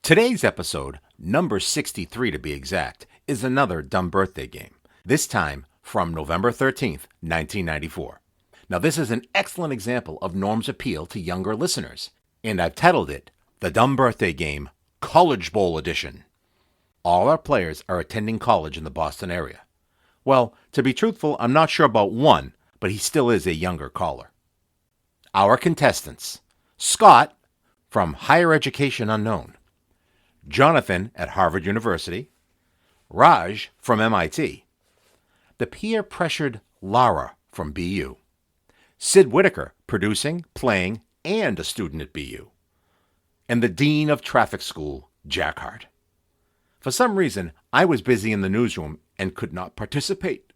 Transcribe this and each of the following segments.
Today's episode, number 63 to be exact, is another dumb birthday game, this time from November 13th, 1994. Now this is an excellent example of Norm's appeal to younger listeners, and I've titled it, The Dumb Birthday Game, College Bowl Edition. All our players are attending college in the Boston area. Well, to be truthful, I'm not sure about one, but he still is a younger caller. Our contestants, Scott, from Higher Education Unknown, Jonathan at Harvard University, Raj from MIT, the peer-pressured Lara from BU, Sid Whittaker, producing, playing, and a student at BU, and the Dean of Traffic School, Jack Hart. For some reason, I was busy in the newsroom and could not participate.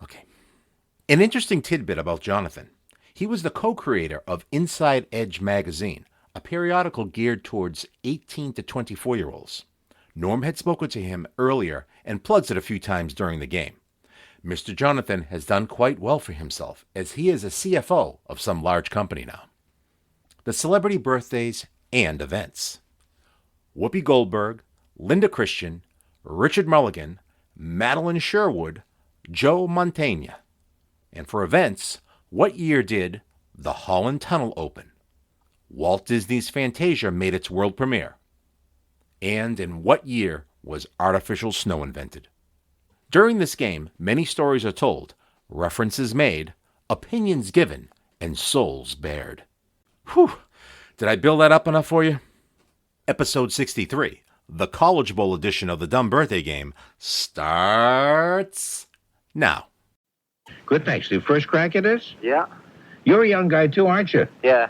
Okay. An interesting tidbit about Jonathan. He was the co-creator of Inside Edge magazine, a periodical geared towards 18 to 24-year-olds. Norm had spoken to him earlier and plugs it a few times during the game. Mr. Jonathan has done quite well for himself, as he is a CFO of some large company now. The celebrity birthdays and events. Whoopi Goldberg, Linda Christian, Richard Mulligan, Madeline Sherwood, Joe Mantegna. And for events, what year did the Holland Tunnel open? Walt Disney's Fantasia made its world premiere. And in what year was artificial snow invented? During this game, many stories are told, references made, opinions given, and souls bared. Whew! Did I build that up enough for you? Episode 63, the College Bowl edition of the Dumb Birthday Game, starts now. Good, thanks. The first crack at this? Yeah. You're a young guy too, aren't you? Yeah.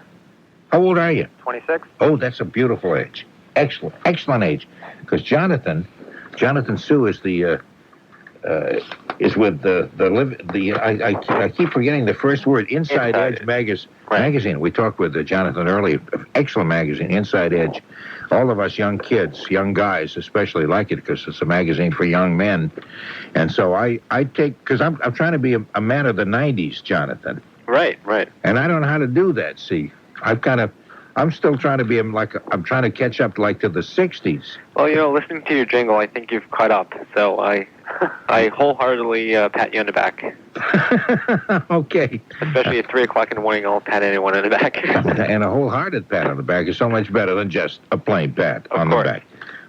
How old are you? 26. Oh, that's a beautiful age. Excellent age. Because Jonathan Sue is is with I keep forgetting the first word, Inside Edge magazine. We talked with Jonathan earlier. Excellent magazine, Inside Edge. All of us young kids, young guys especially like it because it's a magazine for young men. And so I take, because I'm trying to be a man of the 90s, Jonathan. Right. And I don't know how to do that, see. I'm still trying to be I'm trying to catch up to the 60s. Well, listening to your jingle, I think you've caught up. So I wholeheartedly pat you on the back. Okay. Especially at 3 o'clock in the morning, I'll pat anyone on the back. And a wholehearted pat on the back is so much better than just a plain pat on the back.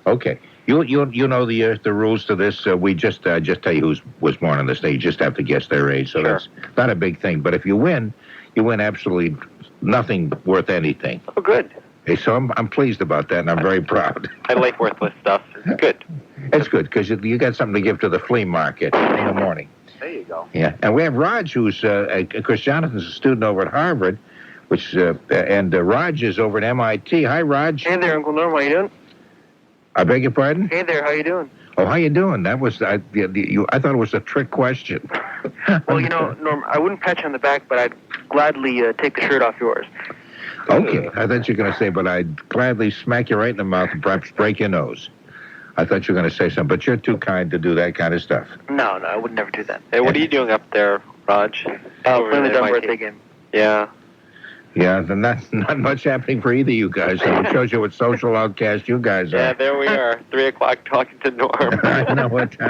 Okay. You know the rules to this. We just tell you who was born on this day. You just have to guess their age. So That's not a big thing. But if you win absolutely nothing worth anything. Oh, good. Hey, so I'm pleased about that, and I'm very proud. I like worthless stuff. It's good. It's good, because you got something to give to the flea market in the morning. There you go. Yeah, and we have Raj, who's, of course, Jonathan's a student over at Harvard, and Raj is over at MIT. Hi, Raj. Hey there, Uncle Norm. How you doing? I beg your pardon? Hey there, how you doing? Oh, how you doing? That was, I thought it was a trick question. Well, Norm, I wouldn't pat you on the back, but I'd gladly take the shirt off yours. Okay, I thought you were going to say, but I'd gladly smack you right in the mouth and perhaps break your nose. I thought you were going to say something, but you're too kind to do that kind of stuff. No, I would never do that. Hey, what are you doing up there, Raj? Playing the dumb birthday game. Yeah. Yeah, then that's not much happening for either of you guys. So it shows you what social outcasts you guys are. Yeah, there we are, 3 o'clock talking to Norm. I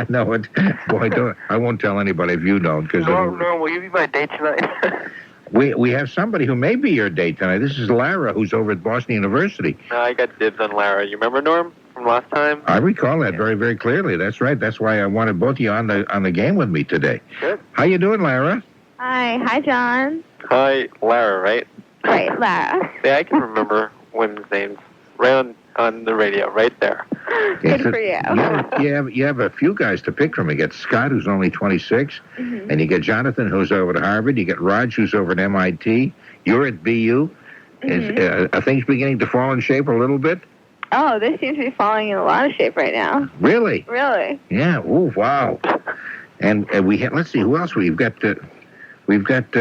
know it. Boy, I won't tell anybody if you don't. Norm, will you be my date tonight? We have somebody who may be your date tonight. This is Lara, who's over at Boston University. No, I got dibs on Lara. You remember, Norm, from last time? I recall that very, very clearly. That's right. That's why I wanted both of you on the game with me today. Good. How you doing, Lara? Hi, John. Hi, Lara, right? Right, Lara. Yeah, I can remember women's names right on the radio, right there. Good for you. You have a few guys to pick from. You get Scott, who's only 26, and you get Jonathan, who's over at Harvard. You get Raj, who's over at MIT. You're at BU. Are things beginning to fall in shape a little bit? Oh, this seems to be falling in a lot of shape right now. Really? Really? Yeah. Oh, wow. And let's see, who else we've got? We got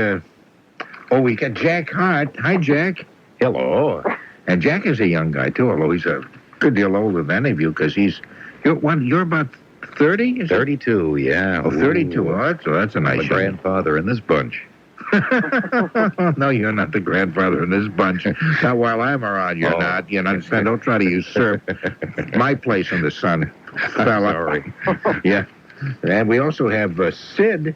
Jack Hart. Hi, Jack. Hello. And Jack is a young guy, too, although he's a good deal older than any of you, because you're about 30? 32, yeah. Oh, 32. Oh, that's a nice grandfather in this bunch. No, you're not the grandfather in this bunch. Not while I'm around, you're not. You understand? Don't try to usurp my place in the sun, fella. Sorry. Yeah. And we also have Sid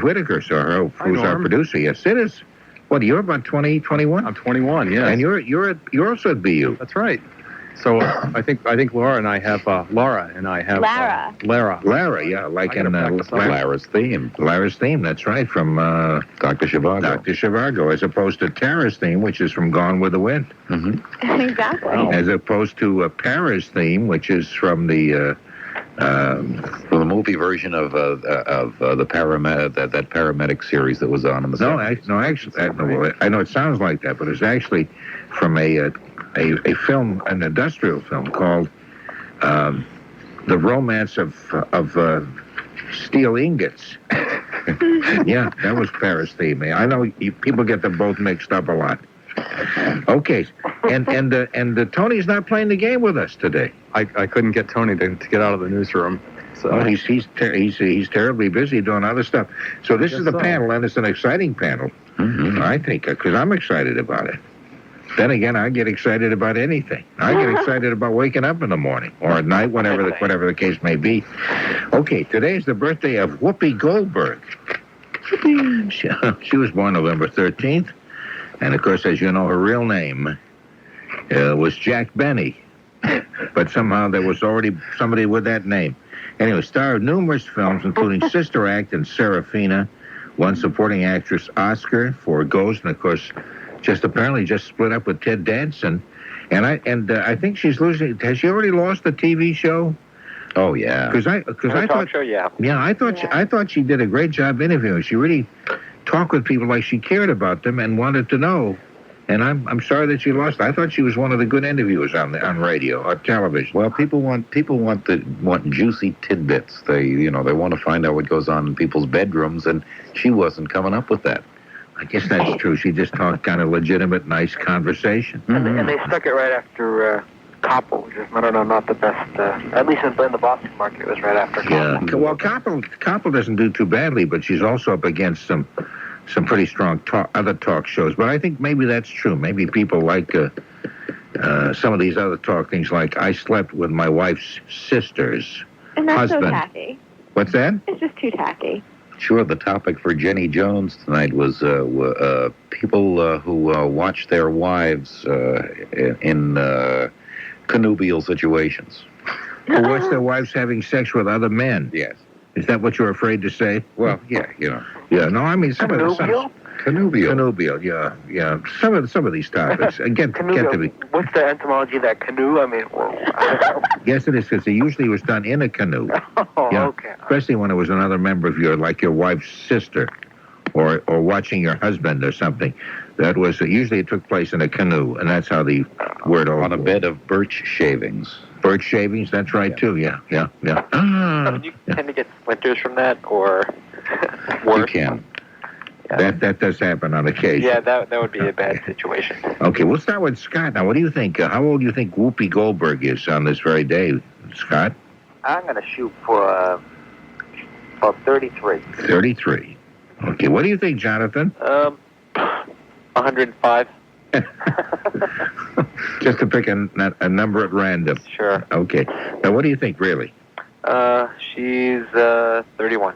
Whittaker, sir, who's our producer. Yeah, Sid is, what, you're about 20, 21? I'm 21, yeah. And you're also at BU. That's right. So I think Lara and I have Lara. Lara, yeah, like in Lara's theme. Lara's theme, that's right, from Dr. Zhivago. Dr. Zhivago, as opposed to Tara's theme, which is from Gone with the Wind. Mm-hmm. Exactly. Wow. As opposed to Para's theme, which is from the movie version of the that paramedic series that was on in the 70s. Actually, I know it sounds like that, but it's actually from a film, an industrial film called The Romance of Steel Ingots. Yeah, that was Para's theme. I know people get them both mixed up a lot. Okay, and Tony's not playing the game with us today. I couldn't get Tony to get out of the newsroom. So well, he's terribly busy doing other stuff. So this is the panel, and it's an exciting panel, I think, because I'm excited about it. Then again, I get excited about anything. I get excited about waking up in the morning or at night, whatever the case may be. Okay, today's the birthday of Whoopi Goldberg. She was born November 13th, and of course, as you know, her real name was Jack Benny. But somehow there was already somebody with that name. Anyway, star of numerous films, including Sister Act and Serafina, won supporting actress Oscar for Ghost, and of course, apparently split up with Ted Danson. And I think she's losing. Has she already lost the TV show? Oh yeah. Because I thought. Show, yeah. Yeah, I thought she did a great job interviewing. She really talked with people like she cared about them and wanted to know. And I'm sorry that she lost. I thought she was one of the good interviewers on radio or television. Well, people want juicy tidbits. They want to find out what goes on in people's bedrooms, and she wasn't coming up with that. I guess that's true. She just talked kind of legitimate, nice conversation. And they stuck it right after Koppel, which is, I don't know, not the best. At least in the Boston market, it was right after Koppel. Yeah. Well, Koppel doesn't do too badly, but she's also up against some pretty strong other talk shows. But I think maybe that's true. Maybe people like some of these other talk things, like I slept with my wife's sister's And that's husband. so tacky. What's that? It's just too tacky. Sure, the topic for Jenny Jones tonight was people who watch their wives in connubial situations. Who watch their wives having sex with other men? Yes. Is that what you're afraid to say? Well, yeah, you know. Yeah, no, I mean some of the Connubial. yeah. Some of these topics get to be. What's the etymology of that canoe? I mean, Yes, it is, because it usually was done in a canoe. oh, Yeah, okay. especially when it was another member of your wife's sister, or watching your husband or something. That was usually it took place in a canoe, and that's how the word On a bed of birch shavings. birch shavings. That's right too. Yeah. You tend to get splinters from that, or You worse. can. That does happen on occasion. Yeah, that would be a bad situation. Okay, we'll start with Scott now. What do you think? How old do you think Whoopi Goldberg is on this very day, Scott? I'm going to shoot for about 33. 33. Okay, what do you think, Jonathan? 105. Just to pick a number at random. Sure. Okay. Now, what do you think, really? She's 31.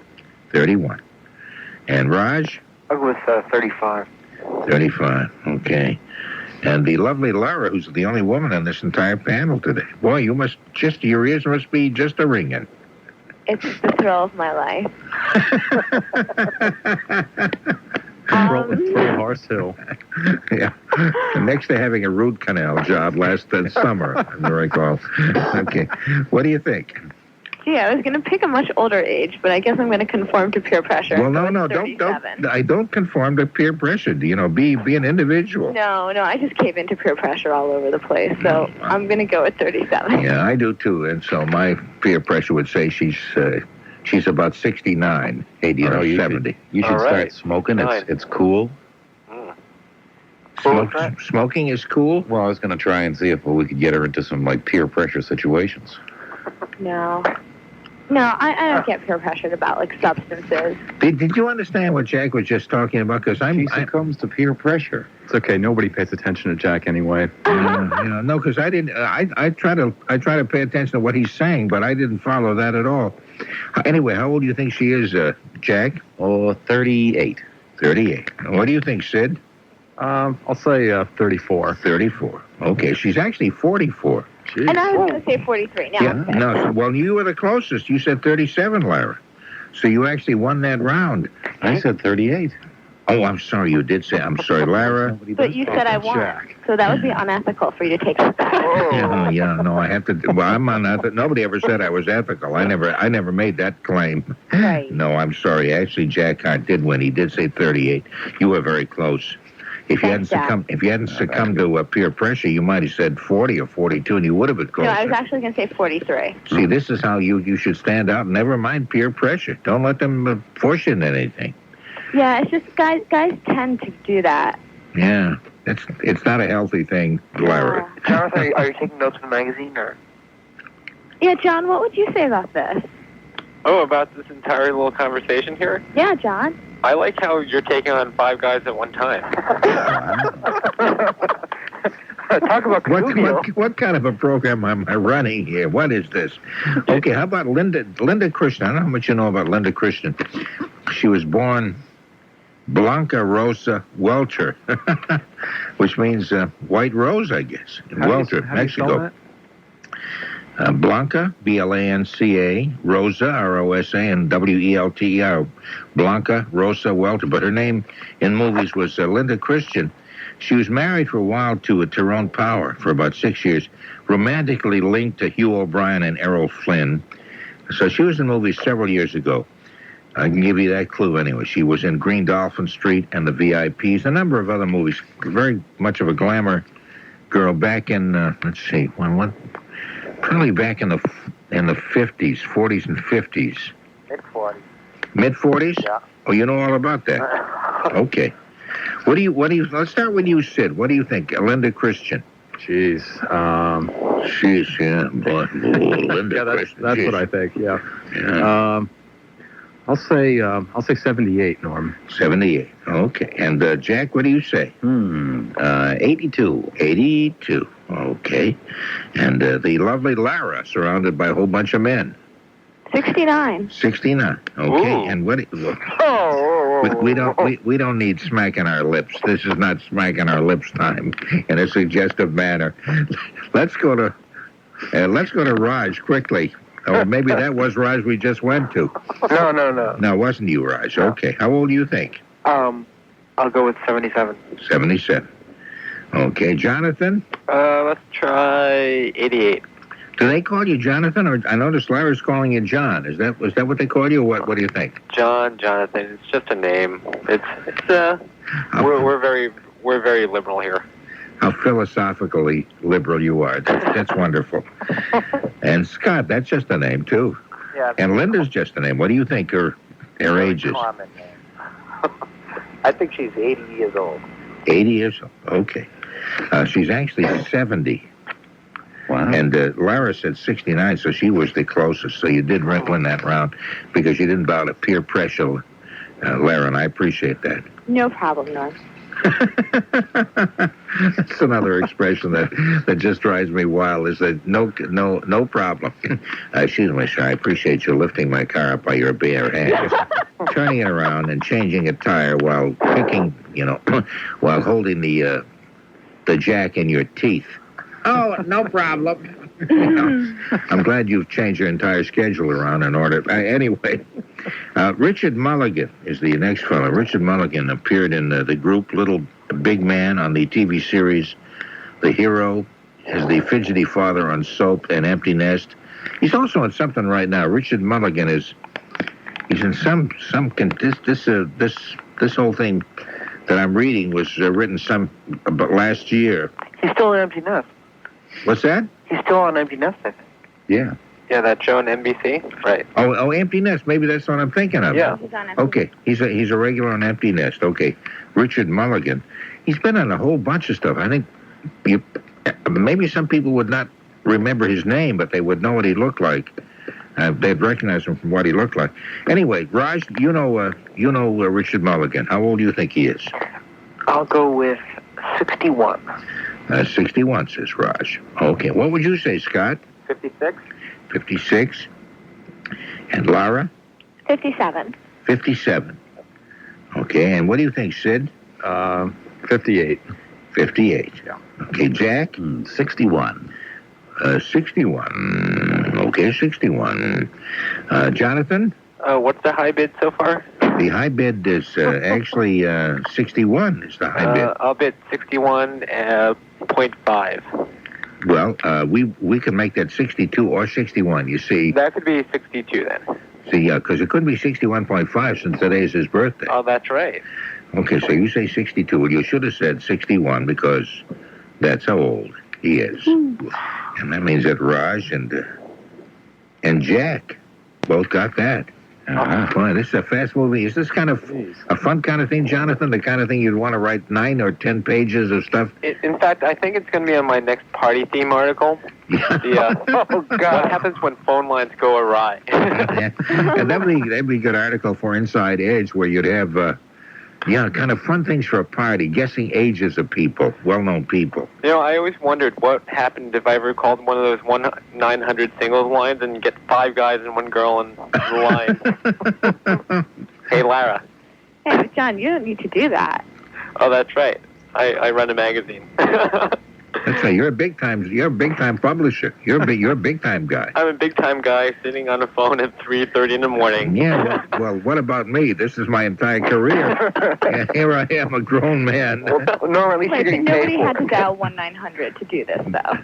31. And Raj? I was 35. 35. Okay. And the lovely Lara, who's the only woman on this entire panel today. Boy, your ears must be just a ringing. It's the thrill of my life. Throw horse hill. Yeah. Next to having a root canal job last summer, as I recall. Okay. What do you think? Gee, I was going to pick a much older age, but I guess I'm going to conform to peer pressure. Well, and no, go with 37. I don't conform to peer pressure. Be an individual. No, I just cave into peer pressure all over the place, so I'm going to go with 37. Yeah, I do too. And so my peer pressure would say she's about 69, 80, or 70. You should All right. start smoking. Nice. It's cool. Smoking is cool. Well, I was going to try and see if we could get her into some peer pressure situations. No. No, I don't get peer pressured about, like, substances. Did you understand what Jack was just talking about? Because She succumbs to peer pressure. It's okay. Nobody pays attention to Jack anyway. No, because I didn't. I try to pay attention to what he's saying, but I didn't follow that at all. Anyway, how old do you think she is, Jack? Oh, 38. 38. What do you think, Sid? I'll say 34. 34. Okay, she's actually 44. Jeez. And I was going to say 43. Now, Yeah. No. Well, you were the closest. You said 37, Lara. So you actually won that round. I said 38. Oh, I'm sorry. You did say. I'm sorry, Lara. but you said I won. Jack. So that would be unethical for you to take that back. Yeah. No, I have to. Well, I'm unethical. Nobody ever said I was ethical. I never made that claim. Right. No, I'm sorry. Actually, Jack Hart did win. He did say 38. You were very close. If you hadn't succumbed to peer pressure, you might have said 40 or 42, and you would have been closer. No, I was actually going to say 43. See, this is how you should stand out. Never mind peer pressure. Don't let them force you into anything. Yeah, it's just guys tend to do that. Yeah, it's not a healthy thing, Lara. Jonathan, are you taking notes from the magazine, or? Yeah, John, what would you say about this? Oh, about this entire little conversation here? Yeah, John. I like how you're taking on 5 guys at one time. Talk about What kind of a program am I running here? What is this? Okay, how about Linda Christian? I don't know how much you know about Linda Christian. She was born Blanca Rosa Welter, which means white rose, I guess, in Welter, Mexico. Blanca, Blanca, Rosa, Rosa, and Welter, Blanca Rosa Welter. But her name in movies was Linda Christian. She was married for a while to Tyrone Power for about 6 years, romantically linked to Hugh O'Brien and Errol Flynn. So she was in movies several years ago. I can give you that clue anyway. She was in Green Dolphin Street and The VIPs, a number of other movies. Very much of a glamour girl back in, let's see, probably back in the 50s, 40s and 50s. Mid-40s. Mid-40s? Yeah. Oh, you know all about that. Okay. What do you, let's start with you, Sid. What do you think? Linda Christian. Jeez. Linda Yeah, Christian. that's Jeez. what I think. Yeah. Yeah. I'll say 78, Norm. 78. Okay. And Jack, what do you say? 82. 82. Okay. And the lovely Lara, surrounded by a whole bunch of men. 69. 69. Okay. Ooh. And what? Oh, We don't need smacking our lips. This is not smacking our lips time in a suggestive manner. Let's go to Raj quickly. Or maybe that was Raj we just went to. No. No, it wasn't you, Raj. Okay. How old do you think? I'll go with 77. 77. Okay. Jonathan? Let's try 88. Do they call you Jonathan, or I noticed Lara's calling you John? Was that what they call you, or what do you think? Jonathan. It's just a name. We're very liberal here. How philosophically liberal you are. That's wonderful. And Scott, that's just a name too. Yeah. And Linda's just a name. What do you think her age is? I think she's 80 years old. 80 years old. Okay. She's actually 70. Wow. And Lara said 69, so she was the closest. So you did win that round because you didn't bow to peer pressure, Lara, and I appreciate that. No problem, Norm. That's another expression that just drives me wild. Is that no problem? Excuse me, sir. I appreciate you lifting my car up by your bare hand, just turning it around and changing a tire while picking, while holding the jack in your teeth. Oh, no problem. I'm glad you've changed your entire schedule around in order. Anyway, Richard Mulligan is the next fellow. Richard Mulligan appeared in the group Little Big Man on the TV series The Hero, as the fidgety father on Soap and Empty Nest. He's also in something right now. Richard Mulligan he's in this whole thing that I'm reading was written about last year. He's still on Empty Nest. What's that? He's still on Empty Nest, I think. Yeah. Yeah, that show on NBC. Right. Oh, Empty Nest. Maybe that's what I'm thinking of. Yeah. He's on Okay, he's a regular on Empty Nest. Okay, Richard Mulligan. He's been on a whole bunch of stuff. I think maybe some people would not remember his name, but they would know what he looked like. They'd recognize him from what he looked like. Anyway, Raj, you know Richard Mulligan. How old do you think he is? I'll go with 61. 61, says Raj. Okay, what would you say, Scott? 56? 56. And Lara? 57. 57. Okay, and what do you think, Sid? 58. 58. Yeah. Okay, Jack? 61. 61. Okay, 61. Jonathan? What's the high bid so far? The high bid is actually 61 is the high bid. I'll bid 61.5. Well, we can make that 62 or 61, you see. That could be 62 then. See, yeah, because it couldn't be 61.5 since today is his birthday. Oh, that's right. Okay, so you say 62. Well, you should have said 61 because that's how old he is. And that means that Raj and Jack both got that. Boy, this is a fast movie. Is this kind of a fun kind of thing, Jonathan? The kind of thing you'd want to write 9 or 10 pages of stuff? In fact, I think it's going to be on my next party theme article. Yeah. Oh, God. What happens when phone lines go awry? And that'd be a good article for Inside Edge where you'd have, kind of fun things for a party, guessing ages of people, well-known people. You know, I always wondered what happened if I ever called one of those 1-900 singles lines and get 5 guys and 1 girl on the line. Hey, Lara. Hey, John, you don't need to do that. Oh, that's right. I run a magazine. That's right. You're a big time publisher. You're a big time guy. I'm a big time guy sitting on a phone at 3:30 in the morning. Yeah. Well, what about me? This is my entire career. And here I am, a grown man. No, at least you're getting paid Nobody for had to it. dial 1-900 to do this, though.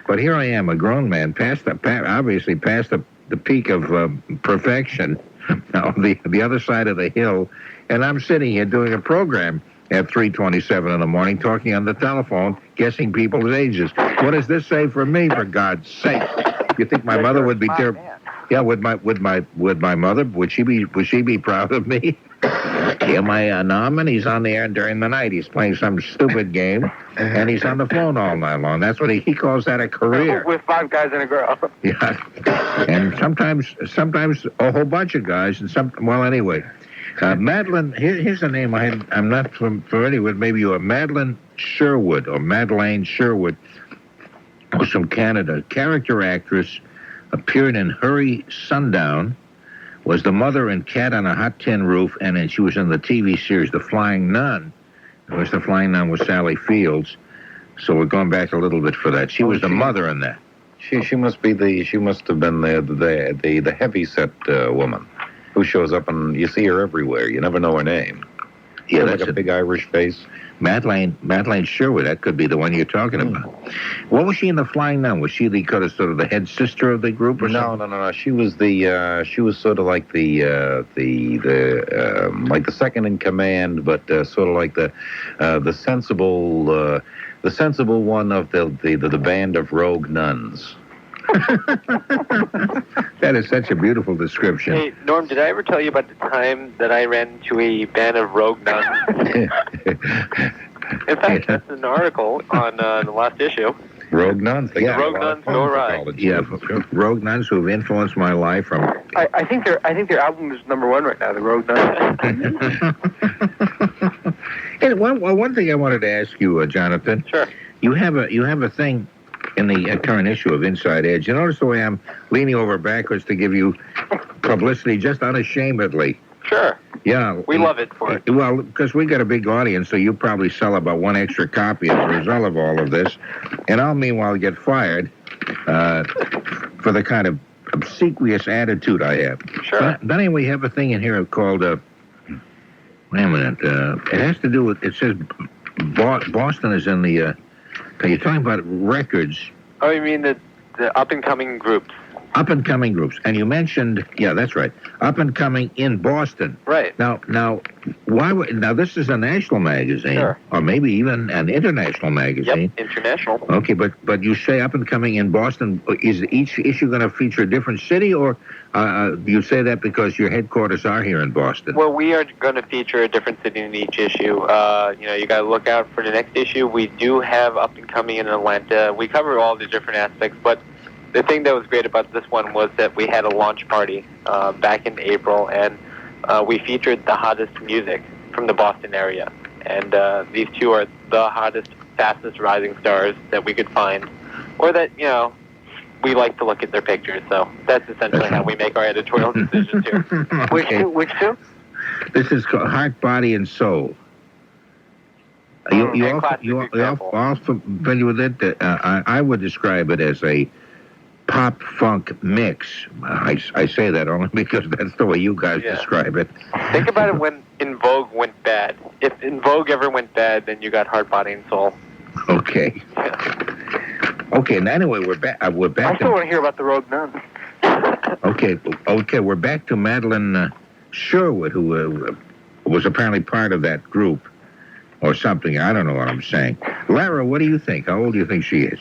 But here I am, a grown man, obviously past the peak of perfection, on the other side of the hill, and I'm sitting here doing a program at 3:27 in the morning, talking on the telephone, guessing people's ages. What does this say for me, for God's sake? You think my mother would be terrible? Yeah, would my mother, would she be proud of me? Yeah, my Norman, he's on the air during the night. He's playing some stupid game, and he's on the phone all night long. That's what he calls that a career. With 5 guys and a girl. Yeah, and sometimes a whole bunch of guys, and anyway. Madeline, here's a name I'm not familiar with. Maybe you are Madeleine Sherwood was from Canada. Character actress, appeared in Hurry Sundown, was the mother in Cat on a Hot Tin Roof, and then she was in the TV series The Flying Nun. Of course, The Flying Nun was Sally Fields, so we're going back a little bit for that. She was the mother in that. She must have been the heavy set woman who shows up, and you see her everywhere. You never know her name. Yeah, like a big Irish face. Madeleine Sherwood. That could be the one you're talking about. What was she in The Flying Nun? Was she the sort of the head sister of the group, or something? No. She was sort of like the second in command, but sort of like the sensible one of the band of rogue nuns. That is such a beautiful description. Hey, Norm, did I ever tell you about the time that I ran into a band of rogue nuns? In fact, that's an article on the last issue. Rogue nuns. Rogue nuns go awry. Yeah, rogue nuns who have influenced my life from... I think their album is #1 right now, the Rogue Nuns. And one thing I wanted to ask you, Jonathan. Sure. You have a thing in the current issue of Inside Edge. You notice the way I'm leaning over backwards to give you publicity just unashamedly. Sure. Yeah. We love it for it. Well, because we got a big audience, so you probably sell about 1 extra copy as a result of all of this. And I'll meanwhile get fired for the kind of obsequious attitude I have. Sure. But anyway, we have a thing in here called, wait a minute, it has to do with, it says Boston is in the, you're talking about records. Oh, you mean the up-and-coming groups? Up-and-coming groups. And you mentioned, yeah, that's right, up-and-coming in Boston. Right. Now, now this is a national magazine, sure, or maybe even an international magazine. Yep, international. Okay, but you say up-and-coming in Boston. Is each issue going to feature a different city, or do you say that because your headquarters are here in Boston? Well, we are going to feature a different city in each issue. You got to look out for the next issue. We do have up-and-coming in Atlanta. We cover all the different aspects, but the thing that was great about this one was that we had a launch party back in April, and we featured the hottest music from the Boston area. And these two are the hottest, fastest rising stars that we could find, or that, we like to look at their pictures. So that's essentially how we make our editorial decisions here. Which two? This is called Heart, Body, and Soul. You all familiar with it? I would describe it as a pop funk mix. I say that only because that's the way you guys describe it. Think about it when In Vogue went bad. If In Vogue ever went bad, then you got Heart, Body, and Soul. Okay. Okay, and anyway, we're back. I still want to hear about the Rogue Nun. Okay, we're back to Madeline Sherwood, who was apparently part of that group or something. I don't know what I'm saying. Lara, what do you think? How old do you think she is?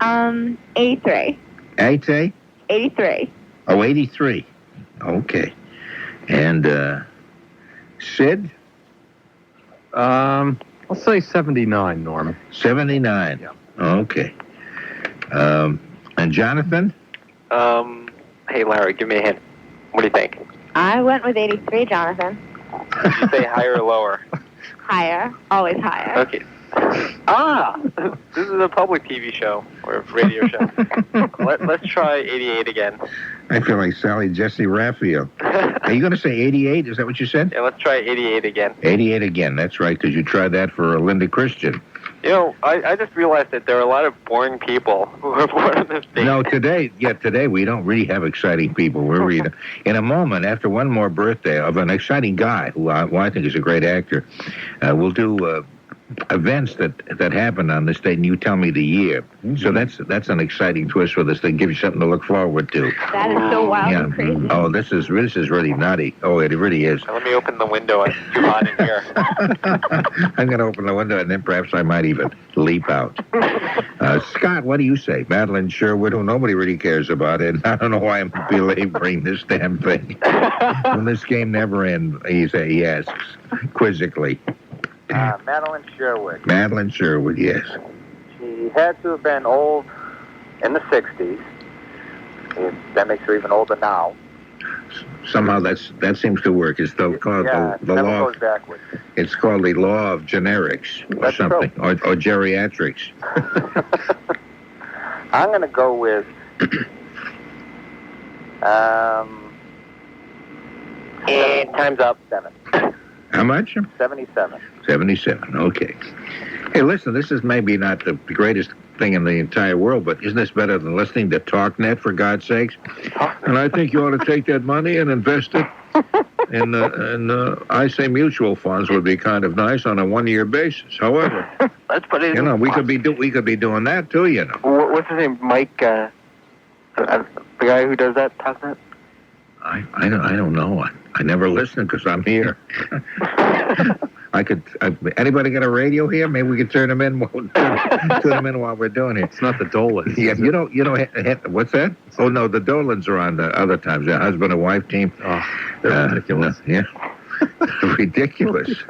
83. 83? 83. Oh, 83. Okay. And Sid? I'll say 79, Norm. 79. Yeah. Okay. And Jonathan? Hey, Larry, give me a hint. What do you think? I went with 83, Jonathan. Did you say higher or lower? Higher. Always higher. Okay. This is a public TV show or radio show. Let's try 88 again. I feel like Sally Jesse Raphael. Are you going to say 88? Is that what you said? Yeah, let's try 88 again. 88 again. That's right, because you tried that for Linda Christian. I just realized that there are a lot of boring people who are born in this state. No, today we don't really have exciting people. We're really, in a moment, after one more birthday of an exciting guy who I think is a great actor, we'll do events that happened on this date, and you tell me the year. Mm-hmm. So that's an exciting twist for this thing. Give you something to look forward to. That is so wild and crazy. Oh, this is really nutty. Oh, it really is. Let me open the window. It's too hot in here. I'm going to open the window, and then perhaps I might even leap out. Scott, what do you say? Madeline Sherwood, who nobody really cares about, and I don't know why I'm belaboring this damn thing. When this game never ends, he asks quizzically. Madeline Sherwood. Madeline Sherwood, yes. She had to have been old in the 60s. That makes her even older now. Somehow that seems to work. It's called the law. Goes backwards. It's called the law of generics or That's something, true. or geriatrics. I'm going to go with Time's up. 7. How much? 77. 77. Okay. Hey, listen, this is maybe not the greatest thing in the entire world, but isn't this better than listening to TalkNet, for God's sakes? And I think you ought to take that money and invest it in I say mutual funds would be kind of nice on a one-year basis. However, Let's put it in. we could be doing that too, What's his name? Mike, the guy who does that, TalkNet? I don't know. I never listen because I'm here. Anybody got a radio here? Maybe we could turn them in. Turn them in while we're doing it. It's not the Dolans. Yeah, you don't. What's that? Oh no, the Dolans are on the other times. The husband and wife team. Oh, they're ridiculous. Yeah, ridiculous.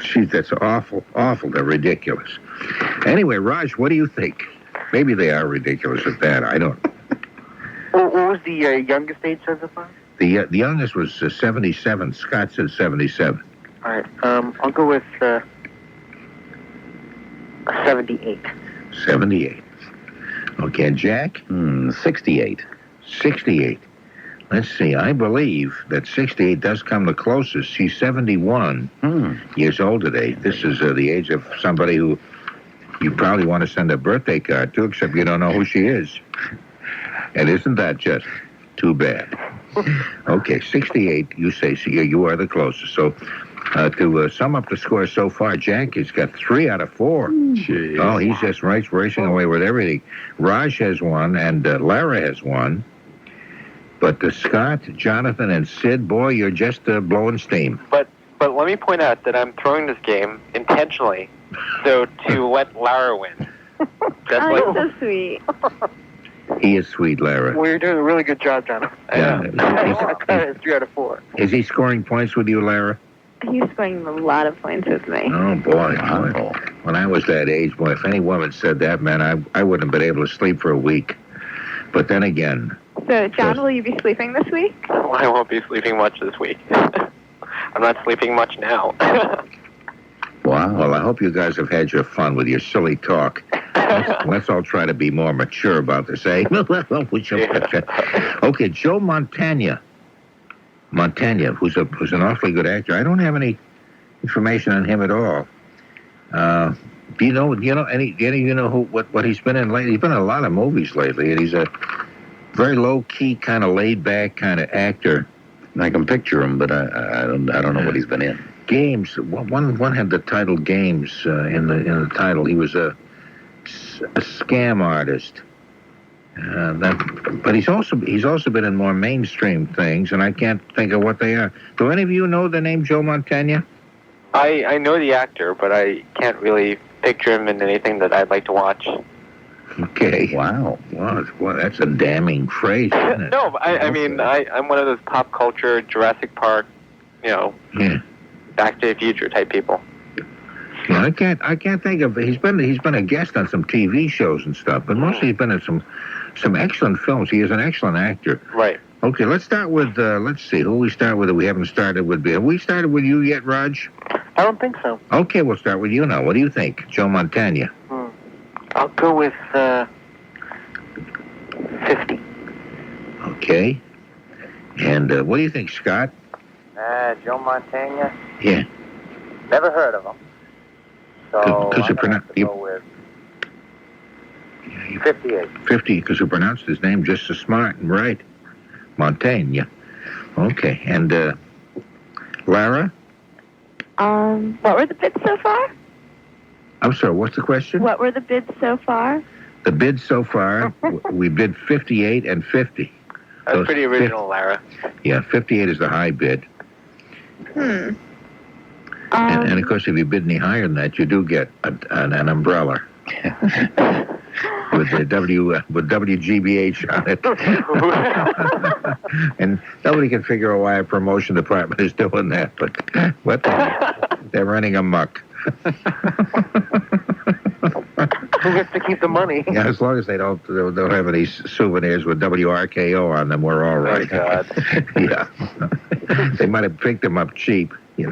Geez, that's awful. They're ridiculous. Anyway, Raj, what do you think? Maybe they are ridiculous at that. I don't. What was the youngest age so far? The youngest was 77. Scott said 77. All right. I'll go with 78. 78. Okay, and Jack? 68. 68. Let's see. I believe that 68 does come the closest. She's 71 years old today. This is the age of somebody who you probably want to send a birthday card to, except you don't know who she is. And isn't that just too bad? Okay, 68, you say, so you are the closest. So to sum up the score so far, Jack has got 3 out of 4. Jeez. Oh, he's just racing away with everything. Raj has 1, and Lara has 1. But Scott, Jonathan, and Sid, boy, you're just blowing steam. But let me point out that I'm throwing this game intentionally, so to let Lara win. That's Oh, so sweet. He is sweet, Lara. Well, you're doing a really good job, Jonathan. Yeah. It's 3 out of 4. Is he scoring points with you, Lara? He's scoring a lot of points with me. Oh, boy. Wow. when I was that age, boy, if any woman said that, man, I wouldn't have been able to sleep for a week. But then again... So, John, will you be sleeping this week? Well, I won't be sleeping much this week. I'm not sleeping much now. Wow. Well, I hope you guys have had your fun with your silly talk. Let's all try to be more mature about this, eh? Okay, Joe Montana, who's an awfully good actor. I don't have any information on him at all. Do you know what he's been in lately? He's been in a lot of movies lately, and he's a very low key, kind of laid back kind of actor. I can picture him, but I don't know what he's been in. Games. One had the title Games in the title. He was a scam artist. But he's also been in more mainstream things, and I can't think of what they are. Do any of you know the name Joe Montana? I know the actor, but I can't really picture him in anything that I'd like to watch. Okay. Wow. Well, that's a damning phrase, isn't it? No, I mean, I'm one of those pop culture, Jurassic Park, Yeah. Back to the Future type people. Yeah, I can't think of. He's been a guest on some TV shows and stuff, but mostly he's been in some excellent films. He is an excellent actor. Right. Okay, let's start with. Let's see who we start with. We haven't started with. Have we started with you yet, Raj? I don't think so. Okay, we'll start with you now. What do you think, Joe Montana? I'll go with 50. Okay. And what do you think, Scott? Joe Montana? Yeah. Never heard of him. So Because I'm going to go with 58. 50, because you pronounced his name just so smart and right. Montaigne. Okay. And Lara? What were the bids so far? I'm sorry, what's the question? What were the bids so far? The bids so far, we bid 58 and 50. That was pretty original, Lara. Yeah, 58 is the high bid. And of course, if you bid any higher than that, you do get an umbrella with the with WGBH on it. And nobody can figure out why a promotion department is doing that, but they're running amok. Who gets to keep the money? Yeah, as long as they don't have any souvenirs with WRKO on them, we're all right. Oh, God. Yeah. They might have picked them up cheap, I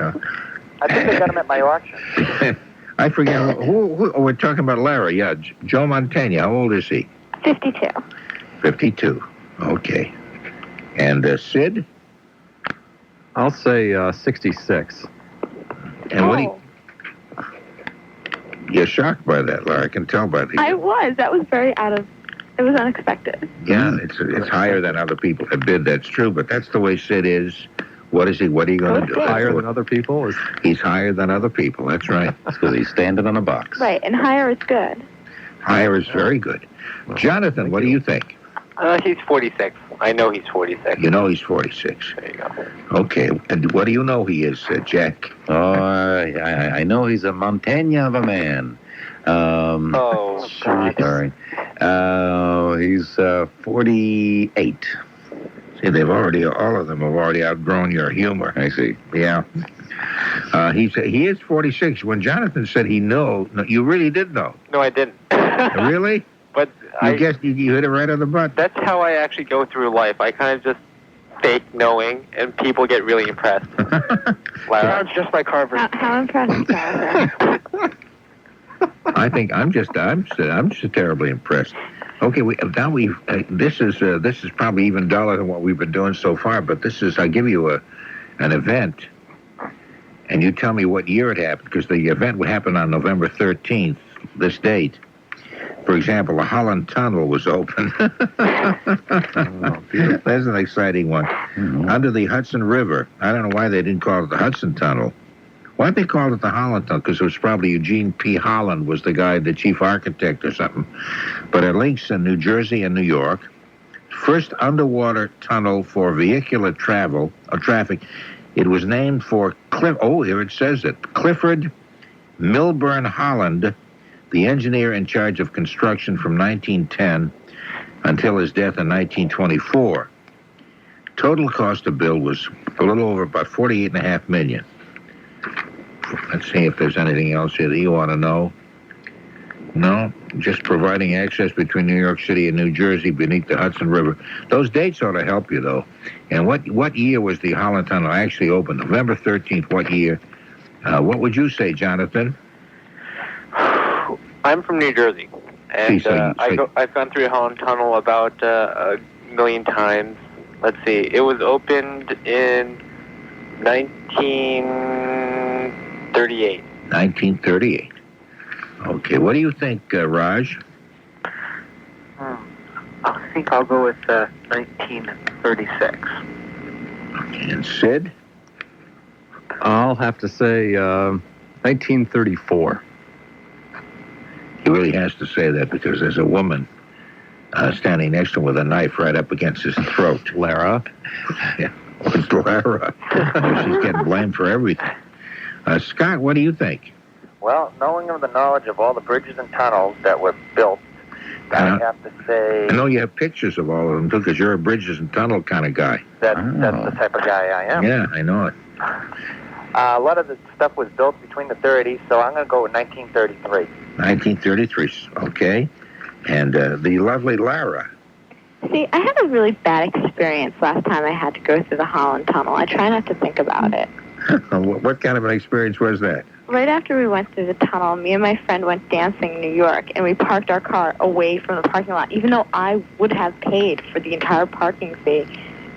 think I got him at my auction. I forget who we're talking about. Lara, yeah. Joe Montana, how old is he? 52. 52. Okay. And Sid? I'll say 66. And what do you... You're shocked by that, Lara. I can tell by the... I was. That was it was unexpected. Yeah, it's higher than other people have bid. That's true, but that's the way Sid is. What is he? What are you going to do? Higher than other people? He's higher than other people. That's right. That's because he's standing on a box. Right, and higher is good. Higher is very good. Jonathan, what do you think? He's 46. I know he's 46. You know he's 46. There you go. Okay, and what do you know he is, Jack? Oh, I know he's a Montana of a man. Oh, God. Sorry. He's 48. See, all of them have already outgrown your humor. I see. Yeah. He is 46. When Jonathan said no, you really did know. No, I didn't. Really? But I guess you hit it right on the butt. That's how I actually go through life. I kind of just fake knowing, and people get really impressed. Lara. Sounds just like Harvard. How impressive, Lara. I think I'm just terribly impressed. Okay, this is probably even duller than what we've been doing so far. But I give you an event, and you tell me what year it happened, because the event would happen on November 13th, this date. For example, the Holland Tunnel was open. That's an exciting one. Mm-hmm. Under the Hudson River. I don't know why they didn't call it the Hudson Tunnel. Why'd they call it the Holland Tunnel? Because it was probably Eugene P. Holland was the guy, the chief architect or something. But it links in New Jersey and New York. First underwater tunnel for vehicular traffic. It was named for here it says it. Clifford Milburn Holland, the engineer in charge of construction from 1910 until his death in 1924. Total cost to build was a little over about $48.5 million. Let's see if there's anything else here that you want to know. No, just providing access between New York City and New Jersey beneath the Hudson River. Those dates ought to help you, though. And what year was the Holland Tunnel actually opened? November 13th, what year? What would you say, Jonathan? I'm from New Jersey, and I've gone through Holland Tunnel about a million times. Let's see, it was opened in 1938. 1938. Okay, what do you think, Raj? I think I'll go with 1936. Okay, and Sid? I'll have to say 1934. He really has to say that because there's a woman standing next to him with a knife right up against his throat. Lara. Yeah, it's Lara. She's getting blamed for everything. Scott, what do you think? Well, knowing of the knowledge of all the bridges and tunnels that were built, I have to say... I know you have pictures of all of them, too, because you're a bridges and tunnel kind of guy. That's the type of guy I am. Yeah, I know it. A lot of the stuff was built between the 30s, so I'm going to go with 1933. 1933, okay. And the lovely Lara. See, I had a really bad experience last time I had to go through the Holland Tunnel. I try not to think about it. What kind of an experience was that? Right after we went through the tunnel, me and my friend went dancing in New York, and we parked our car away from the parking lot, even though I would have paid for the entire parking fee.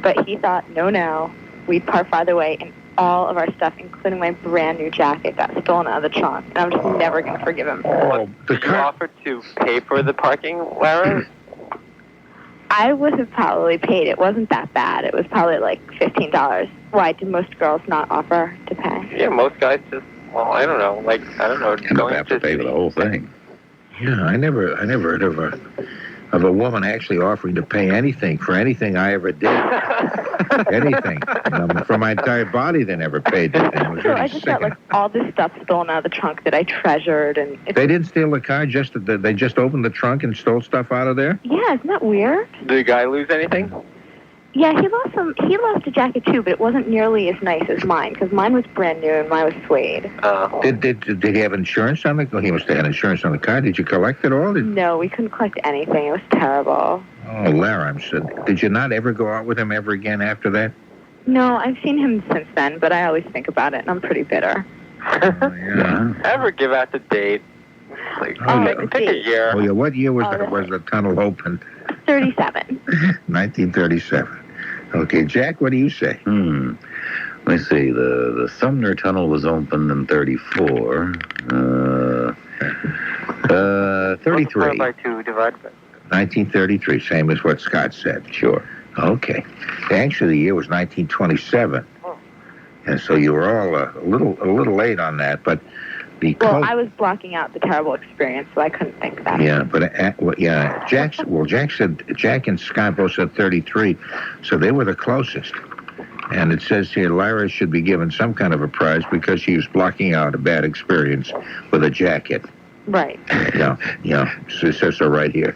But he thought, no, we'd park farther away, and all of our stuff, including my brand new jacket, got stolen out of the trunk. And I'm just never going to forgive him. Did you offer to pay for the parking, Lara? I would have probably paid. It wasn't that bad. It was probably like $15. Why, did most girls not offer to pay? Yeah, most guys just, well, I don't know. Like, I don't know. You don't have to pay for the whole thing. Yeah, I never heard of a woman actually offering to pay anything for anything I ever did. Anything. For my entire body, they never paid that thing. It was So really I just got like all this stuff stolen out of the trunk that I treasured, and they didn't steal the car. They just opened the trunk and stole stuff out of there. Yeah, isn't that weird? Did the guy lose anything? Yeah, he lost a jacket too, but it wasn't nearly as nice as mine because mine was brand new and mine was suede. Did he have insurance on the car? He must have had insurance on the car. Did you collect it all? No, we couldn't collect anything. It was terrible. Oh, Lara, I'm sorry. Did you not ever go out with him ever again after that? No, I've seen him since then, but I always think about it, and I'm pretty bitter. Yeah. Ever give out the date? Like, pick a year. Oh, yeah. What year was the tunnel opened? 37. 1937. Okay, Jack, what do you say? Let me see. The Sumner Tunnel was opened in 34. 33. By 2 divided by... 1933, same as what Scott said. Sure. Okay. Actually, the year was 1927. And so you were all a little late on that, but Well, I was blocking out the terrible experience, so I couldn't think about it. Yeah, but Jack and Scott both said 33, so they were the closest. And it says here, Lara should be given some kind of a prize because she was blocking out a bad experience with a jacket. Right. Yeah. So it says so right here.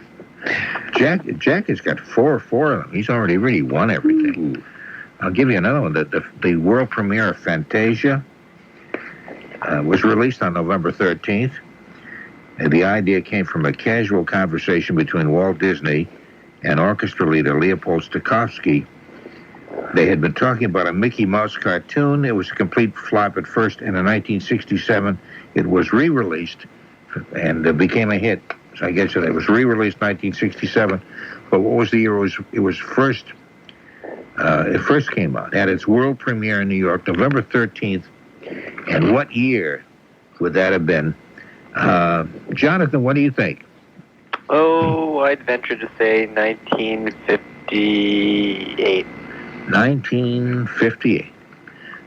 Jack has got four of them. He's already really won everything. I'll give you another one. The world premiere of Fantasia was released on November 13th. And the idea came from a casual conversation between Walt Disney and orchestra leader Leopold Stokowski. They had been talking about a Mickey Mouse cartoon. It was a complete flop at first, and in 1967, it was re-released and became a hit. So I guess it was re-released in 1967. But what was the year it first came out? It had its world premiere in New York, November 13th. And what year would that have been? Jonathan, what do you think? Oh, I'd venture to say 1958. 1958.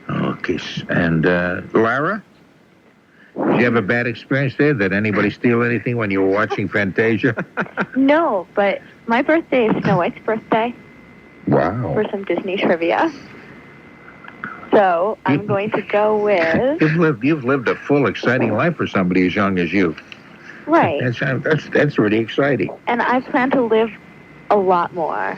Okay. And Lara? Did you have a bad experience there? Did anybody steal anything when you were watching Fantasia? No, but my birthday is Snow White's birthday. Wow. For some Disney trivia. So I'm going to go with... You've lived a full, exciting life for somebody as young as you. Right. That's really exciting. And I plan to live a lot more.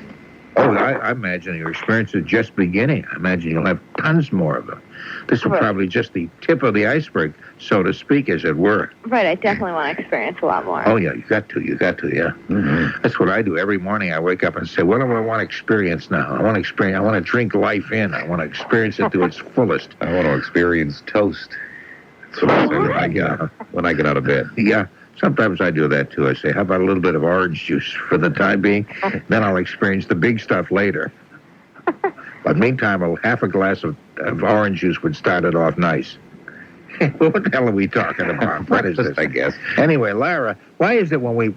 Oh, I imagine your experience is just beginning. I imagine you'll have tons more of them. This is probably just the tip of the iceberg, so to speak, as it were. Right, I definitely want to experience a lot more. Oh, yeah, you got to, yeah. Mm-hmm. That's what I do. Every morning I wake up and say, what do I want to experience now? I want to drink life in. I want to experience it to its fullest. I want to experience toast. That's what I say when I get out of bed. Yeah. Sometimes I do that, too. I say, how about a little bit of orange juice for the time being? Then I'll experience the big stuff later. But meantime, half a glass of orange juice would start it off nice. What the hell are we talking about? What is this? I guess. Anyway, Lara, why is it when we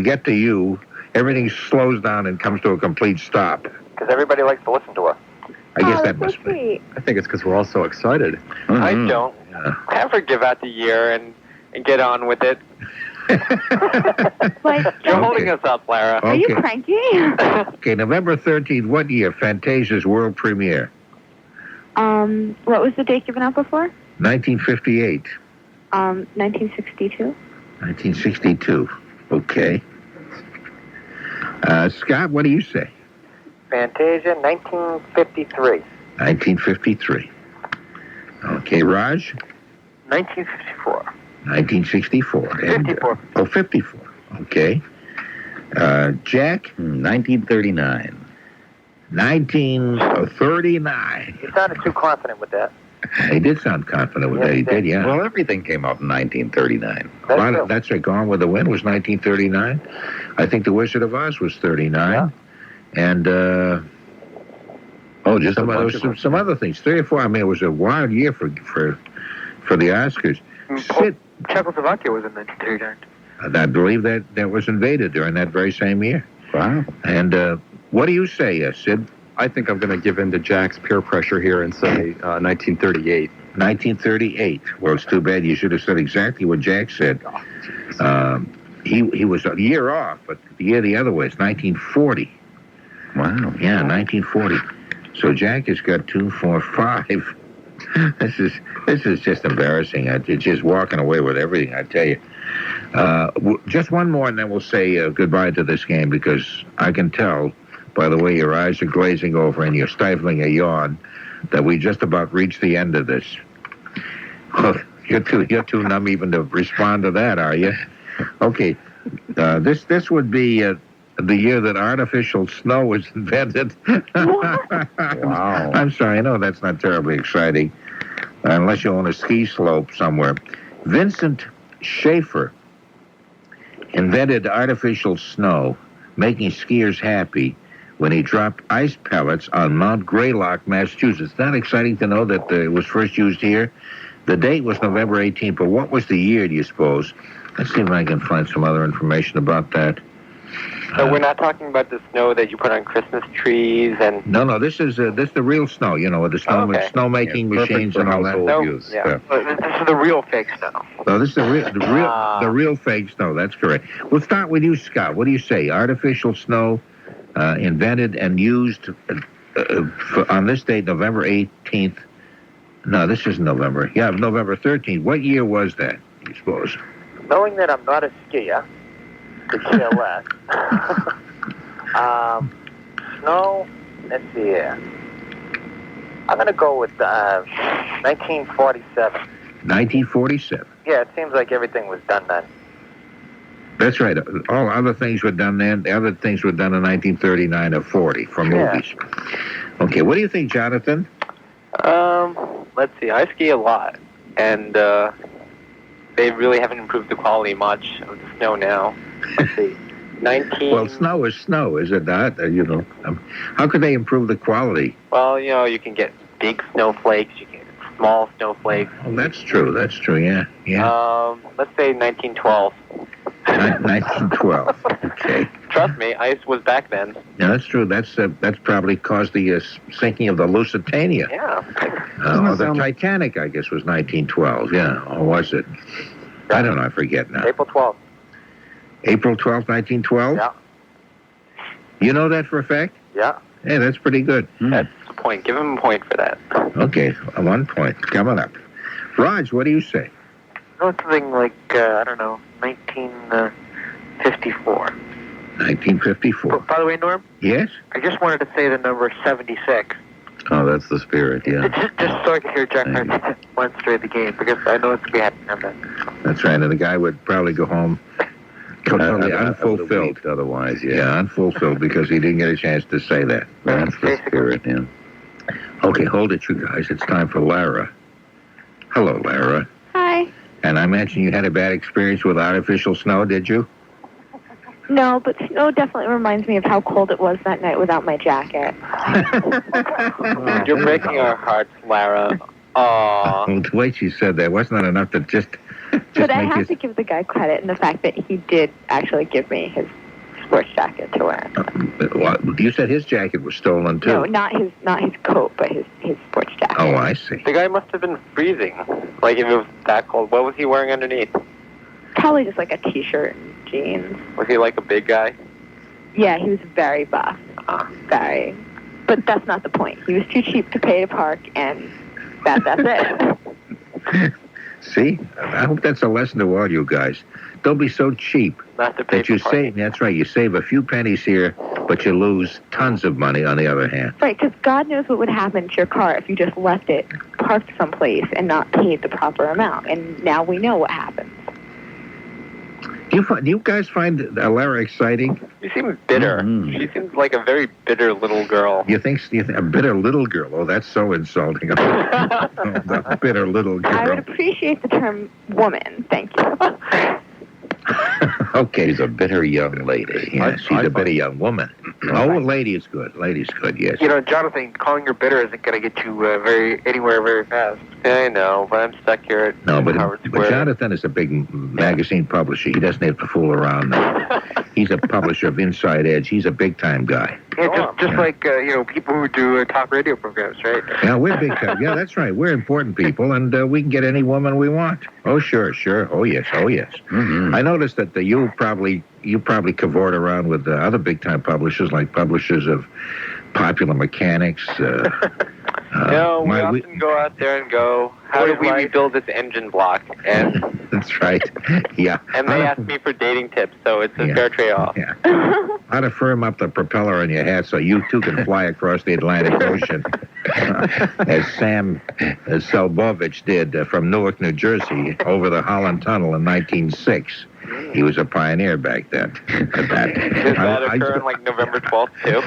get to you, everything slows down and comes to a complete stop? Because everybody likes to listen to us. I guess that must be. I think it's because we're all so excited. Mm-hmm. I don't ever give out the year and get on with it. You're holding us up, Lara. Are you cranky? Okay, November 13th, what year? Fantasia's world premiere? What was the date given out before? 1958. 1962. 1962. Okay. Scott, what do you say? Fantasia, 1953. 1953. Okay, Raj? 1954. 1964. 54. 54. Okay. Jack? 1939. 1939. You sounded too confident with that. He did sound confident with that. He did, yeah. Well, everything came out in 1939. That's right. Gone with the Wind was 1939. I think The Wizard of Oz was 39. Yeah. And, just some other things. 3 or 4. I mean, it was a wild year for the Oscars. Sid, Czechoslovakia was in 1939. I believe that was invaded during that very same year. Wow. And what do you say, Sid? I think I'm going to give in to Jack's peer pressure here and say 1938. 1938. Well, it's too bad. You should have said exactly what Jack said. He was a year off, but the year the other way. It's 1940. Wow. Yeah, 1940. So Jack has got 2, 4, 5. This is just embarrassing. It's just walking away with everything, I tell you. Just one more, and then we'll say goodbye to this game, because I can tell by the way your eyes are glazing over and you're stifling a yawn that we just about reached the end of this. You're too numb even to respond to that, are you? Okay. This would be the year that artificial snow was invented. Wow. I'm sorry, I know that's not terribly exciting, unless you own a ski slope somewhere. Vincent Schaefer invented artificial snow, making skiers happy when he dropped ice pellets on Mount Greylock, Massachusetts. Isn't that exciting to know that it was first used here? The date was November 18th, but what was the year, do you suppose? Let's see if I can find some other information about that. So we're not talking about the snow that you put on Christmas trees and... No, this is the real snow, with the snowmaking machines and all that. Use. Yeah. This is the real fake snow. No, this is the real fake snow. That's correct. We'll start with you, Scott. What do you say? Artificial snow invented and used on this date, November 18th. No, this isn't November. Yeah, November 13th. What year was that, you suppose? Knowing that I'm not a skier, could care less. Snow, let's see here. I'm going to go with 1947. 1947. Yeah, it seems like everything was done then. That's right. All other things were done then. The other things were done in 1939 or 40 for movies. Okay, what do you think, Jonathan? Let's see. I ski a lot, and they really haven't improved the quality much of the snow now. Let's see. Well, snow is snow, is it not? How could they improve the quality? Well, you can get big snowflakes. You can get small snowflakes. Oh, that's true. That's true. Yeah. Let's say 1912. 1912. Okay. Trust me, ice was back then. Yeah, that's true. That's probably caused the sinking of the Lusitania. Yeah. The Titanic, I guess, was 1912. Yeah, or was it? I don't know. I forget now. April 12th. April 12th, 1912? Yeah. You know that for a fact? Yeah. Hey, that's pretty good. That's the point. Give him a point for that. Okay, 1 point. Coming up. Raj, what do you say? Something like, 1954. 1954. By the way, Norm, Yes? I just wanted to say the number 76. Oh, that's the spirit, yeah. Just so I could hear Jack Hart once straight the game, because I know it's we have to have that. That's right. And the guy would probably go home totally unfulfilled. Otherwise, yeah. Yeah, unfulfilled because he didn't get a chance to say that. That's the spirit, yeah. Okay, hold it, you guys. It's time for Lara. Hello, Lara. Hi. And I imagine you had a bad experience with artificial snow, did you? No, but snow definitely reminds me of how cold it was that night without my jacket. You're breaking our hearts, Lara. Aww. Well, the way she said that, wasn't that enough to just But I make have to give the guy credit in the fact that he did actually give me his sports jacket to wear. What? You said his jacket was stolen, too. No, not his coat, but his sports jacket. Oh, I see. The guy must have been freezing. Like, if it was that cold, what was he wearing underneath? Probably just like a t-shirt and jeans. Was he like a big guy? Yeah, he was very buff. Very. But that's not the point. He was too cheap to pay to park, and that's it. See? I hope that's a lesson to all you guys. Don't be so cheap Not to pay that you for parking. save. That's right. You save a few pennies here, but you lose tons of money on the other hand. Right, because God knows what would happen to your car if you just left it parked someplace and not paid the proper amount. And now we know what happens. Do you guys find Lara exciting? You seem bitter. Mm-hmm. She seems like a very bitter little girl. You think a bitter little girl? Oh, that's so insulting. A bitter little girl. I would appreciate the term woman. Thank you. Okay. She's a bitter young lady. Yeah, she's a bitter young woman. Oh, lady is good. Lady's good, yes. You know, Jonathan, calling her bitter isn't going to get you anywhere very fast. I know, but I'm stuck here at No, but Howard Square. Jonathan is a big magazine publisher. He doesn't have to fool around. He's a publisher of Inside Edge. He's a big-time guy. Yeah, just like, people who do talk radio programs, right? Yeah, we're big-time. Yeah, that's right. We're important people, and we can get any woman we want. Oh, sure. Oh, yes. Mm-hmm. I noticed that you probably cavort around with other big-time publishers, like publishers of Popular Mechanics. No, we often go out there and go, how do we rebuild this engine block? And That's right. Yeah. and they ask me for dating tips, so it's a fair trade-off. Yeah. How to firm up the propeller on your hat so you too can fly across the Atlantic Ocean, as Sam Selbovich did from Newark, New Jersey, over the Holland Tunnel in 1906. He was a pioneer back then. Does that occur on like November 12th too?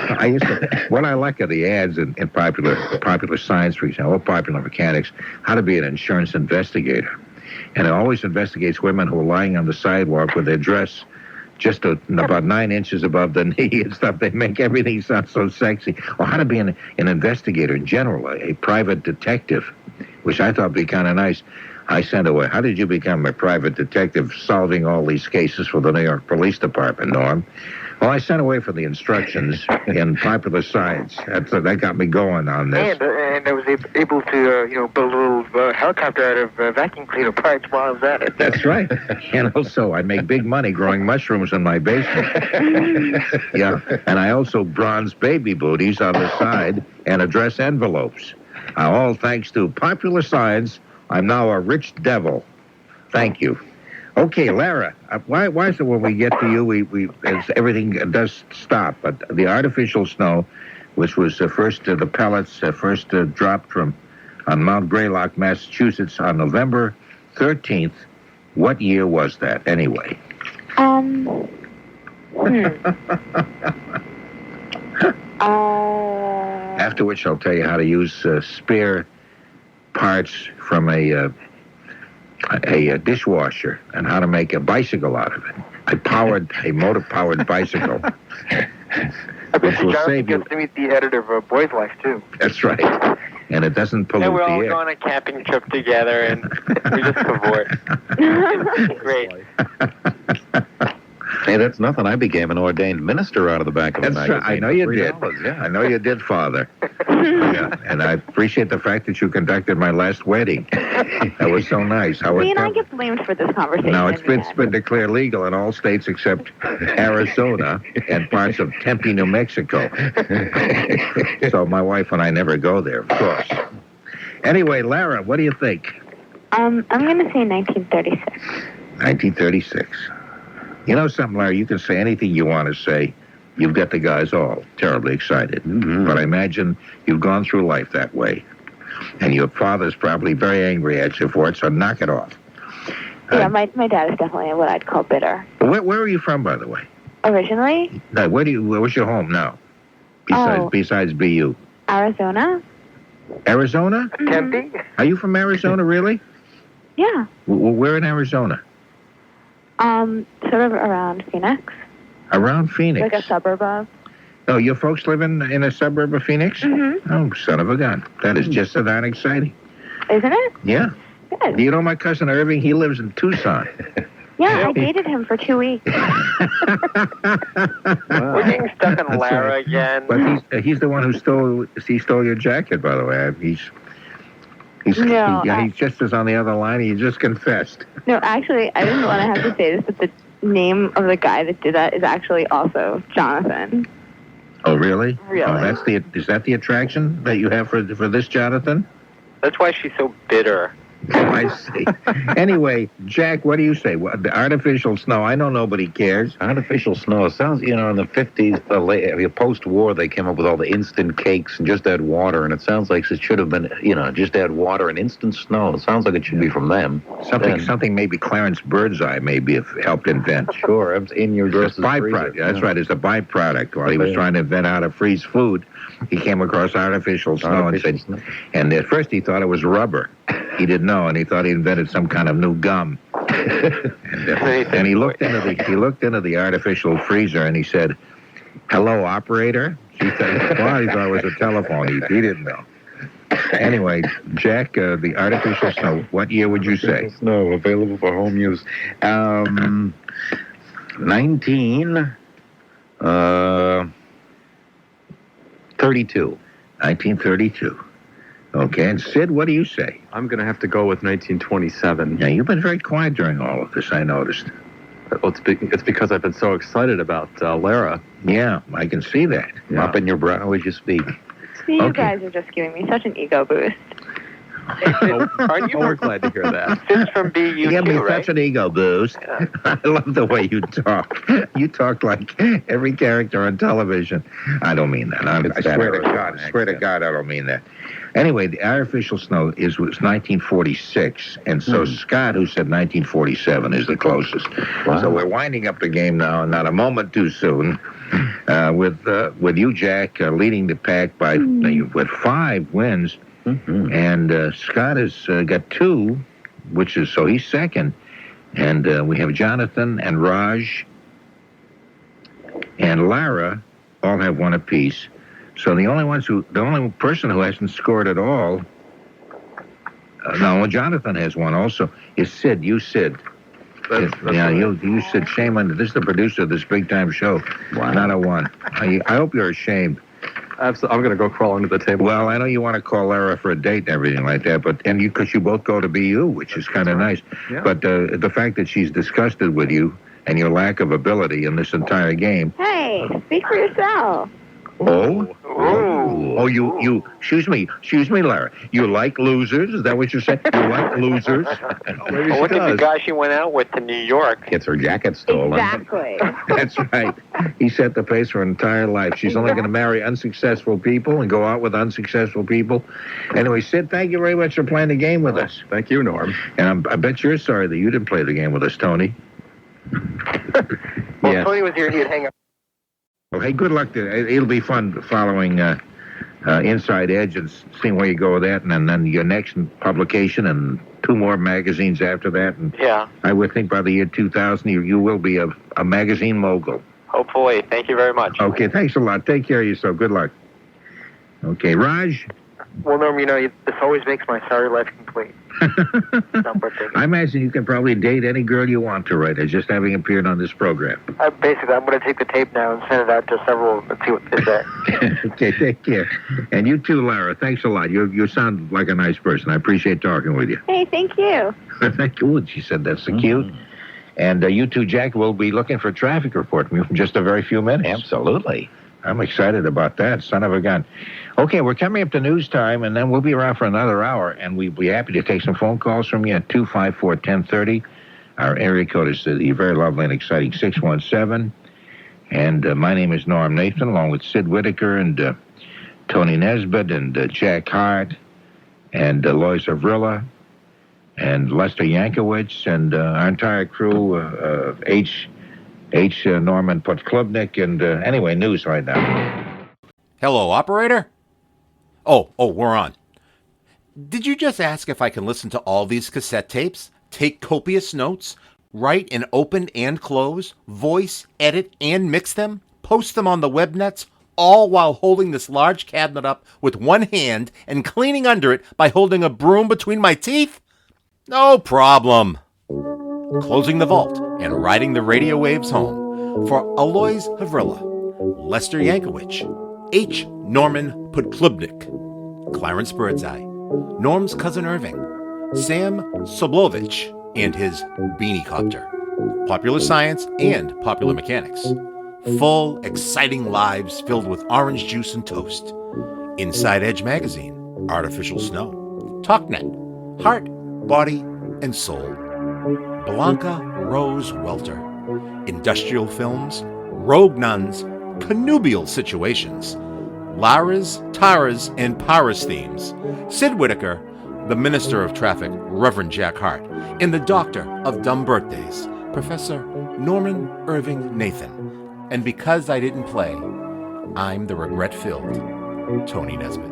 What I like are the ads in popular science, for example, Popular Mechanics, how to be an insurance investigator. And it always investigates women who are lying on the sidewalk with their dress just about 9 inches above the knee and stuff. They make everything sound so sexy. Or how to be an investigator in general, a private detective, which I thought would be kind of nice. I sent away. How did you become a private detective solving all these cases for the New York Police Department, Norm? Well, I sent away for the instructions in popular science. That got me going on this. And I was able to, build a little helicopter out of vacuum cleaner parts while I was at it. That's right. And also, I make big money growing mushrooms in my basement. Yeah. And I also bronze baby booties on the side and address envelopes. All thanks to popular science, I'm now a rich devil. Thank you. Okay, Lara, why is it when we get to you, as everything does stop, but the artificial snow, which was the pellets first dropped from on Mount Greylock, Massachusetts on November 13th, what year was that anyway? After which I'll tell you how to use spare parts from a dishwasher and how to make a bicycle out of it. I powered a motor-powered bicycle. I bet Jonathan gets to meet the editor of Boy's Life, too. That's right. And it doesn't pollute And we all the air. go on a camping trip together, and we just cavort. It's great. Hey, that's nothing. I became an ordained minister out of the back of the That's magazine. right. I know you did. Yeah. I know you did, Father. Yeah. And I appreciate the fact that you conducted my last wedding. That was so nice. Me and I get blamed for this conversation. No, it's been declared legal in all states except Arizona and parts of Tempe, New Mexico. So my wife and I never go there, of course. Anyway, Lara, what do you think? I'm going to say 1936. 1936. You know something, Larry? You can say anything you want to say. You've got the guys all terribly excited. Mm-hmm. But I imagine you've gone through life that way. And your father's probably very angry at you for it, so knock it off. Yeah, my dad is definitely what I'd call bitter. Where are you from, by the way? Originally? No, where's your home now? Besides BU? Arizona? Arizona? Tempe? Are you from Arizona, really? Yeah. Where in Arizona? Sort of around Phoenix. Around Phoenix? Like a suburb of. Oh, your folks live in a suburb of Phoenix? Mm-hmm. Oh, son of a gun. That is just so darn exciting. Isn't it? Yeah. Good. You know my cousin Irving? He lives in Tucson. Yeah, I dated him for 2 weeks. We're getting stuck on That's Lara right. again. But he's the one who stole your jacket, by the way. He's just as on the other line. He just confessed. No, actually, I didn't want to have to say this, but the name of the guy that did that is actually also Jonathan. Oh, really? Really. Oh, is that the attraction that you have for this Jonathan? That's why she's so bitter. Oh, I see. Anyway, Jack, what do you say? The artificial snow, I know nobody cares. Artificial snow. It sounds, in the 50s, post-war, they came up with all the instant cakes and just add water, and it sounds like it should have been, just add water and instant snow. It sounds like it should be from them. Something maybe Clarence Birdseye maybe have helped invent. Sure, it's in your grocer's byproduct. freezer. That's right. It's a byproduct. While he was trying to invent how to freeze food, he came across artificial snow and at first he thought it was rubber. He didn't know, and he thought he invented some kind of new gum. and he looked into the artificial freezer, and he said, "Hello, operator." He said, "Well, he thought it was a telephone." He didn't know. Anyway, Jack, the artificial snow. What year would you say? Snow available for home use. 1932. 1932. Okay, and Sid, what do you say? I'm going to have to go with 1927. Yeah, you've been very quiet during all of this, I noticed. Well, it's because I've been so excited about Lara. Yeah, I can see that. Yeah. Up in your brow as you speak. See, you Okay. guys are just giving me such an ego boost. Aren't you We're glad to hear that. Sid's from BU You give me too, right? such an ego boost. Yeah. I love the way you talk. You talk like every character on television. I don't mean that. I swear to God, I don't mean that. Anyway, the artificial snow was 1946, and so Scott, who said 1947, is the closest. Wow. So we're winding up the game now, not a moment too soon, with you, Jack, leading the pack by with 5 wins. Mm-hmm. And Scott has got 2, so he's second. And we have Jonathan and Raj and Lara all have 1 apiece. So the only person who hasn't scored at all, Jonathan has 1 also, is Sid. You, Sid. You Sid. Shame on you. This is the producer of this big-time show. Wow. Not a 1. I hope you're ashamed. Absolutely. I'm going to go crawl under the table. Well, I know you want to call Lara for a date and everything like that, because you both go to BU, which is kind of nice. Yeah. But the fact that she's disgusted with you and your lack of ability in this entire game. Hey, speak for yourself. Oh, you. Excuse me, Lara. You like losers? Is that what you're saying? You like losers? Maybe she Look at the does. guy she went out with to New York. Gets her jacket stolen. Exactly. That's right. He set the pace for her entire life. She's only going to marry unsuccessful people and go out with unsuccessful people. Anyway, Sid, thank you very much for playing the game with us. Thank you, Norm. And I bet you're sorry that you didn't play the game with us, Tony. Well, Yeah. Tony was here, he'd hang up. Well, hey, good luck. It'll be fun following Inside Edge and seeing where you go with that, and then your next publication and 2 more magazines after that. And Yeah, I would think by the year 2000, you will be a magazine mogul. hopefully. Thank you very much. Okay, thanks a lot. Take care of yourself. Good luck. Okay, Raj? Well, Norm, this always makes my sorry life complete. I imagine you can probably date any girl you want to, right? As just having appeared on this program. Basically, I'm going to take the tape now and send it out to several and see what they say. Okay, take care. And you too, Lara. Thanks a lot. You sound like a nice person. I appreciate talking with you. Hey, thank you. Thank you. She said that's so cute. And you too, Jack, will be looking for a traffic report from you from just a very few minutes. Absolutely. I'm excited about that, son of a gun. Okay, we're coming up to news time, and then we'll be around for another hour, and we'll be happy to take some phone calls from you at 254-1030. Our area code is the very lovely and exciting 617. And my name is Norm Nathan, along with Sid Whittaker and Tony Nesbitt and Jack Hart and Lois Avrilla and Lester Yankovic and our entire crew, H. Norman Podklubnik, and anyway, news right now. Hello, operator? Oh, we're on. Did you just ask if I can listen to all these cassette tapes, take copious notes, write and open and close, voice, edit, and mix them, post them on the webnets, all while holding this large cabinet up with one hand and cleaning under it by holding a broom between my teeth? No problem. Closing the vault and riding the radio waves home for Alois Havrilla, Lester Yankovic, H. Norman Podklubnik, Clarence Birdseye, Norm's cousin Irving, Sam Soblovich and his Beanie Copter, Popular Science and Popular Mechanics, full, exciting lives filled with orange juice and toast, Inside Edge Magazine, Artificial Snow, TalkNet, Heart, Body, and Soul, Blanca Rose Welter, Industrial Films, Rogue Nuns, Connubial Situations, Lara's, Tara's, and Paris themes, Sid Whittaker, the Minister of Traffic, Reverend Jack Hart, and the Doctor of Dumb Birthdays, Professor Norman Irving Nathan. And because I didn't play, I'm the regret-filled Tony Nesbitt.